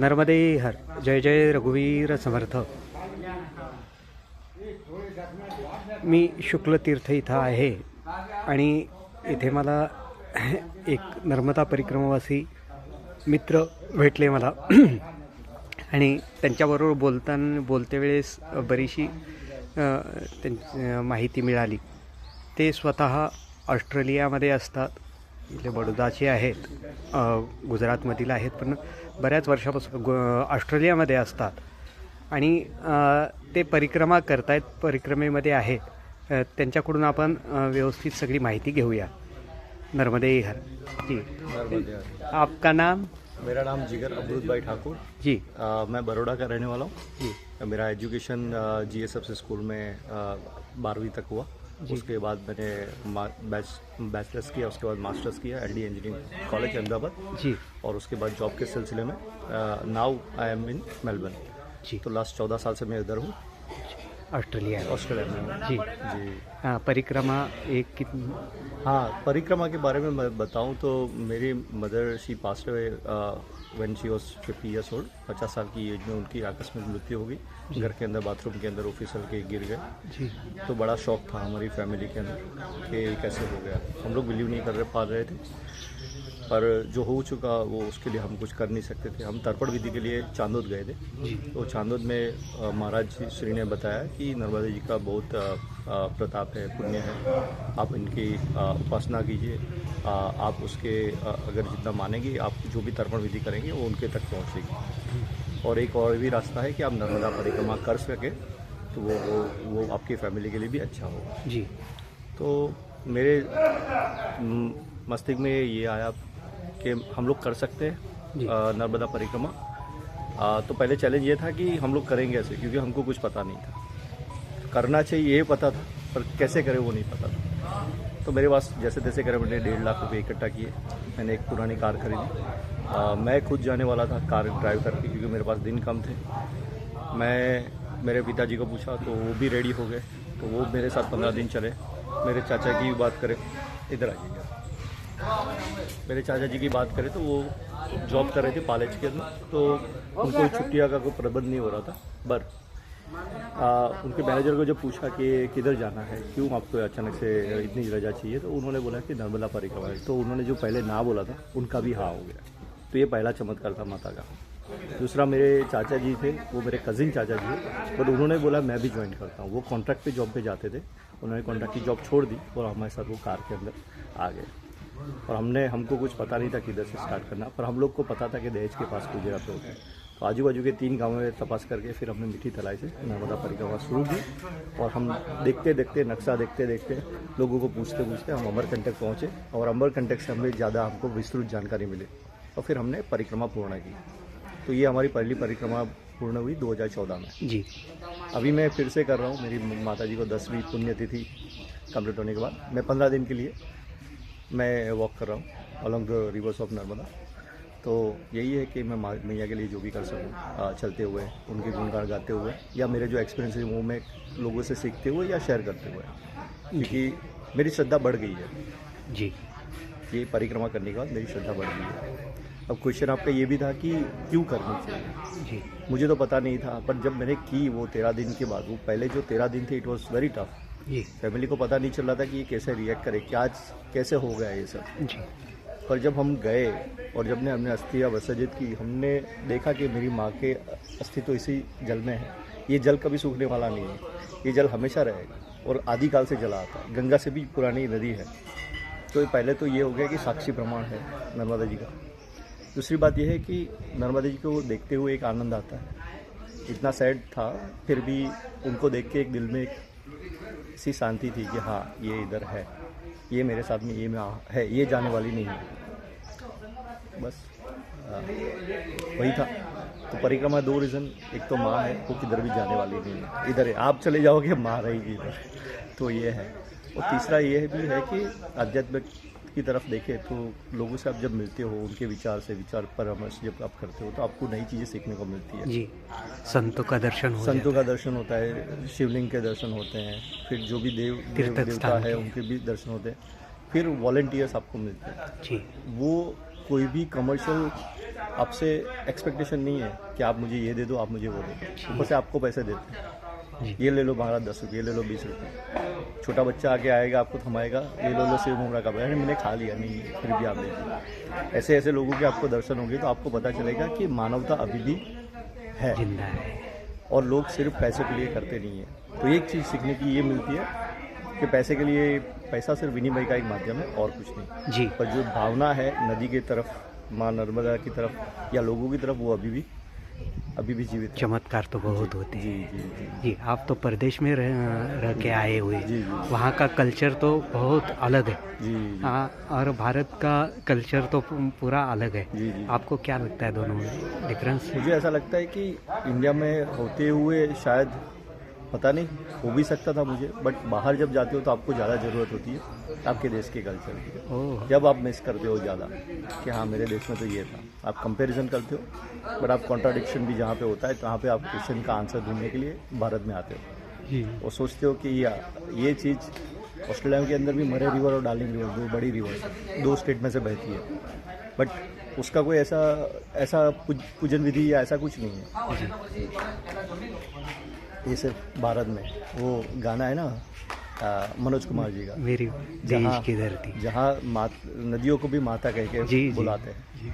नर्मदे हर. जय जय रघुवीर समर्थ. मी शुक्लतीर्थ इथं आहे आणि इथे मला एक नर्मदा परिक्रमावासी मित्र भेटले मला आणि त्यांच्याबरोबर बोलते वेळेस बरीचशी माहिती मिळाली. ते स्वतः ऑस्ट्रेलियामध्ये असतात. इथले बडोदाचे आहेत, गुजरातमधील आहेत, पण बऱ्याच वर्षापासून ऑस्ट्रेलियामध्ये असतात आणि ते परिक्रमा करतायत, परिक्रमेमध्ये आहेत. त्यांच्याकडून आपण व्यवस्थित सगळी माहिती घेऊया. नर्मदे हर जी. नर्मदे हर. आपका नाम? मेरा नाम जिगर अमृत भाई ठाकुर जी. मैं बड़ौदा का रहने वाला हूँ जी. मेरा एजुकेशन GSF स्कूल में 12वीं तक हुआ. उसके बाद मैंने बैचलर्स किया, उसके बाद मास्टर्स किया LD इंजीनियरिंग कॉलेज अहमदाबाद जी. और उसके बाद जॉब के सिलसिले में now I am in Melbourne. जी. तो लास्ट 14 साल से मैं इधर हूँ, ऑस्ट्रेलिया ऑस्ट्रेलिया में. जी. जी. हाँ, परिक्रमा एक कितनी? हाँ, परिक्रमा के बारे में मैं बताऊं तो मेरी mother she passed away when she was 50 years old. 50 साल की एज में उनकी आकस्मिक मृत्यु हो गई. घर के अंदर बाथरूम के अंदर ऑफिसर के गिर गए. जी. तो बड़ा शौक था हमारी फैमिली के अंदर कि ये कैसे हो गया. हम लोग बिलीव नहीं कर पा रहे थे, पर जो हो चुका वो उसके लिए हम कुछ कर नहीं सकते थे. हम तर्पण विधि के लिए चांदोद गए थे. तो चांदोद में महाराज श्री ने बताया कि नर्मदा जी का बहुत प्रताप है, पुण्य है, आप इनकी उपासना कीजिए. आप उसके अगर जितना मानेंगे, आप जो भी तर्पण विधि करेंगे वो उनके तक पहुँचेगी. और एक और भी रास्ता है कि आप नर्मदा परिक्रमा कर सकें तो वो आपकी फैमिली के लिए भी अच्छा होगा. जी. तो मेरे मस्तिष्क में ये आया कि हम लोग कर सकते हैं नर्मदा परिक्रमा. तो पहले चैलेंज ये था कि हम लोग करेंगे ऐसे, क्योंकि हमको कुछ पता नहीं था. करना चाहिए ये पता था, पर कैसे करें वो नहीं पता था. तो मेरे पास जैसे तैसे करे मैंने 1.5 लाख रुपये इकट्ठा किए. मैंने एक पुरानी कार खरीदी. मैं खुद जाने वाला था कार ड्राइव करके, क्योंकि मेरे पास दिन कम थे. मैं मेरे पिताजी को पूछा तो वो भी रेडी हो गए. तो वो मेरे साथ 15 दिन चले. मेरे चाचा की बात करें, इधर आ जाइए. मेरे चाचा जी की बात करें तो वो जॉब कर रहे थे कॉलेज के अंदर. तो उनको छुट्टियाँ का कोई प्रबंध नहीं हो रहा था. पर उनके मैनेजर को जब पूछा कि किधर जाना है, क्यों आपको अचानक से इतनी रजा चाहिए, तो उन्होंने बोला कि नर्मदा परिक्रमा है. तो उन्होंने जो पहले ना बोला था उनका भी हाँ हो गया. तो ये पहला चमत्कार था माता का. दूसरा, मेरे चाचा जी थे, वो मेरे कज़िन चाचा जी थे, बट उन्होंने बोला मैं भी ज्वाइन करता हूँ. वो कॉन्ट्रैक्ट पे जॉब पे जाते थे. उन्होंने कॉन्ट्रैक्ट की जॉब छोड़ दी और हमारे साथ वो कार के अंदर आ गए. और हमको कुछ पता नहीं था किधर से स्टार्ट करना, पर हम लोग को पता था कि दहेज के पास कोई जगह पे होता है. तो आजू बाजू के 3 गाँव में तपास करके फिर हमने मीठी तलाई से नर्मदा परिक्रमा शुरू की. और हम देखते देखते, नक्शा देखते देखते, लोगों को पूछते पूछते हम अमरकंटक पहुँचे. और अमरकंटक से हमें ज़्यादा हमको विस्तृत जानकारी मिली और फिर हमने परिक्रमा पूर्ण की. तो ये हमारी पहली परिक्रमा पूर्ण हुई 2014 में. जी. अभी मैं फिर से कर रहा हूँ. मेरी माता जी को 10वीं पुण्यतिथि कंप्लीट होने के बाद मैं 15 दिन के लिए मैं वॉक कर रहा हूँ along the reverse of Narmada. तो यही है कि मैं मैया के लिए जो भी कर सकूँ, चलते हुए, उनके गुणगान गाते हुए, या मेरे जो एक्सपीरियंस है वो मैं लोगों से सीखते हुए या शेयर करते हुए, क्योंकि मेरी श्रद्धा बढ़ गई है. जी. ये परिक्रमा करने के बाद मेरी श्रद्धा बढ़ गई है. अब क्वेश्चन आपका ये भी था कि क्यों करनी चाहिए. जी. मुझे तो पता नहीं था, पर जब मैंने की वो 13 दिन के बाद, वो पहले जो 13 दिन थे इट वॉज वेरी टफ. जी. फैमिली को पता नहीं चल रहा था कि ये कैसे रिएक्ट करे, क्या कैसे हो गया ये सब. जी. पर जब हम गए और जब हमने अस्थियाँ विसर्जित की, हमने देखा कि मेरी माँ के अस्थि तो इसी जल में है. ये जल कभी सूखने वाला नहीं है. ये जल हमेशा रहेगा और आदिकाल से जला आता है. गंगा से भी पुरानी नदी है. तो पहले तो ये हो गया कि साक्षी प्रमाण है नर्मदा जी का. दूसरी बात यह है कि नर्मदा जी को देखते हुए एक आनंद आता है. इतना सैड था, फिर भी उनको देख के एक दिल में सी शांति थी कि हाँ ये इधर है, ये मेरे साथ में, ये में है, ये जाने वाली नहीं है. बस वही था. तो परिक्रमा 2 रीज़न, एक तो माँ है, वो किधर भी जाने वाली नहीं है, इधर है. आप चले जाओगे माँ रहेगी इधर. तो ये है. और तीसरा ये भी है कि आध्यात्मिक की तरफ देखें तो लोगों से आप जब मिलते हो, उनके विचार परामर्श जब आप करते हो, तो आपको नई चीज़ें सीखने को मिलती है. जी. संतों का दर्शन होता है, शिवलिंग के दर्शन होते हैं, फिर जो भी देवता है उनके भी दर्शन होते हैं. फिर वॉलंटियर्स आपको मिलते हैं. जी. वो कोई भी कमर्शियल आपसे एक्सपेक्टेशन नहीं है कि आप मुझे ये दे दो, आप मुझे वो दे दो। ऊपर से आपको पैसे देते हैं, ये ले लो महाराज 10 रुपये, ये ले लो 20 रुपये। छोटा बच्चा आके आएगा, आपको थमाएगा, ये लो सेव मोमरा का पैसा, मैंने खा लिया, नहीं फिर भी आप लीजिए। ऐसे ऐसे लोगों के आपको दर्शन होंगे तो आपको पता चलेगा कि मानवता अभी भी है जिंदा है। और लोग सिर्फ पैसे के लिए करते नहीं हैं। तो एक चीज़ सीखने की ये मिलती है कि पैसे के लिए, पैसा सिर्फ विनिमय का एक माध्यम है और कुछ नहीं। जी पर जो भावना है नदी की तरफ, माँ नर्मदा की तरफ या लोगों की तरफ, वो अभी भी जीवित है। चमत्कार तो बहुत होते हैं। जी जी जी जी, आप तो परदेश में रह के आए हुए, जी, जी। वहाँ का कल्चर तो बहुत अलग है। जी हाँ, और भारत का कल्चर तो पूरा अलग है। जी जी। आपको क्या लगता है दोनों में डिफरेंस? मुझे ऐसा लगता है कि इंडिया में होते हुए शायद पता नहीं हो भी सकता था मुझे, बट बाहर जब जाते हो तो आपको ज़्यादा ज़रूरत होती है आपके देश के कल्चर की। ओह, जब आप मिस करते हो ज़्यादा कि हाँ मेरे देश में तो ये था, आप कंपैरिजन करते हो, बट आप कॉन्ट्राडिक्शन भी जहाँ पे होता है तहाँ पे आप क्वेश्चन का आंसर ढूंढने के लिए भारत में आते हो जी और सोचते हो कि ये चीज़ ऑस्ट्रेलिया के अंदर भी मरे रिवर और डार्लिंग रिवर, दो बड़ी रिवर्स है, 2 स्टेट में से बहती है, बट उसका कोई ऐसा पूजन विधि या ऐसा कुछ नहीं है। ये सिर्फ भारत में वो गाना है ना मनोज कुमार जी का, मेरी देश की धरती। जहाँ नदियों को भी माता कह के जी, जी, बुलाते हैं। जी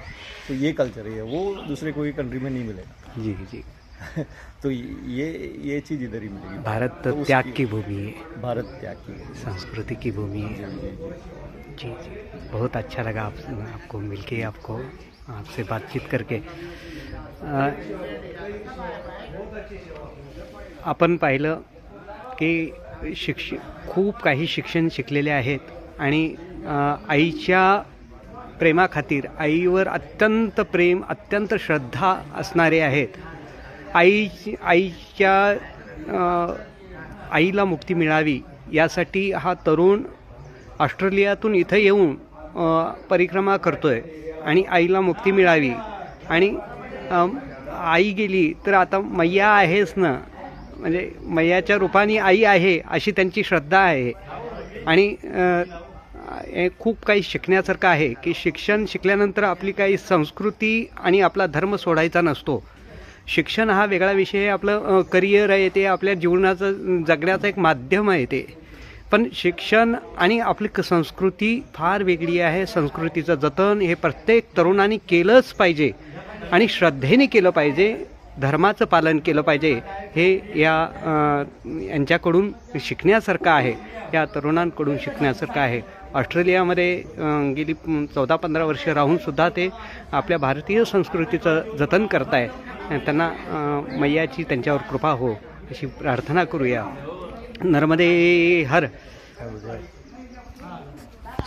तो ये कल्चर है, वो दूसरे कोई कंट्री में नहीं मिलेगा। जी जी। तो ये चीज़ इधर ही मिलेगी। भारत तो त्याग की भूमि है, भारत त्याग की संस्कृति की भूमि है। जी जी जी जी, बहुत अच्छा लगा आपको मिलके, आपसे बातचीत करके। आपण पाहिलं की खूप काही शिक्षण शिकलेले आहेत आणि आईच्या प्रेमाखातीर, आईवर अत्यंत प्रेम, अत्यंत श्रद्धा असणारे आहेत। आईला मुक्ती मिळावी यासाठी हा तरुण ऑस्ट्रेलियातून इथं येऊन परिक्रमा करतोय आणि आईला मुक्ती मिळावी। आणि आई गेली तर आता मैया आहेच ना, म्हणजे मैयाच्या रूपाने आई आहे अशी त्यांची श्रद्धा आहे। आणि खूप काही शिकण्यासारखं आहे की शिक्षण शिकल्यानंतर आपली काही संस्कृती आणि आपला धर्म सोडायचा नसतो। शिक्षण हा वेगळा विषय आहे, आपलं करिअर आहे, ते आपल्या जीवनाचं जगण्याचं एक माध्यम आहे ते। पण शिक्षण आणि आपली संस्कृती फार वेगळी आहे। संस्कृतीचं जतन हे प्रत्येक तरुणाने केलंच पाहिजे आणि श्रद्धेने केलं पाहिजे, धर्माचं पालन केलं पाहिजे। हे यांच्याकडून शिकण्यासारखं आहे, या तरुणांकडून शिकण्यासारखं आहे। ऑस्ट्रेलियामध्ये गेली 14-15 वर्ष राहूनसुद्धा ते आपल्या भारतीय संस्कृतीचं जतन करत आहे। त्यांना मैयाची त्यांच्यावर कृपा हो अशी प्रार्थना करूया। नर्मदे हर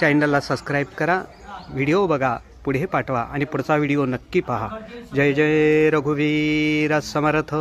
चॅनलला सबस्क्राईब करा, व्हिडिओ बघा, पुढे पाठवा आणि पुढचा व्हिडिओ नक्की पहा। जय जय रघुवीर समर्थ।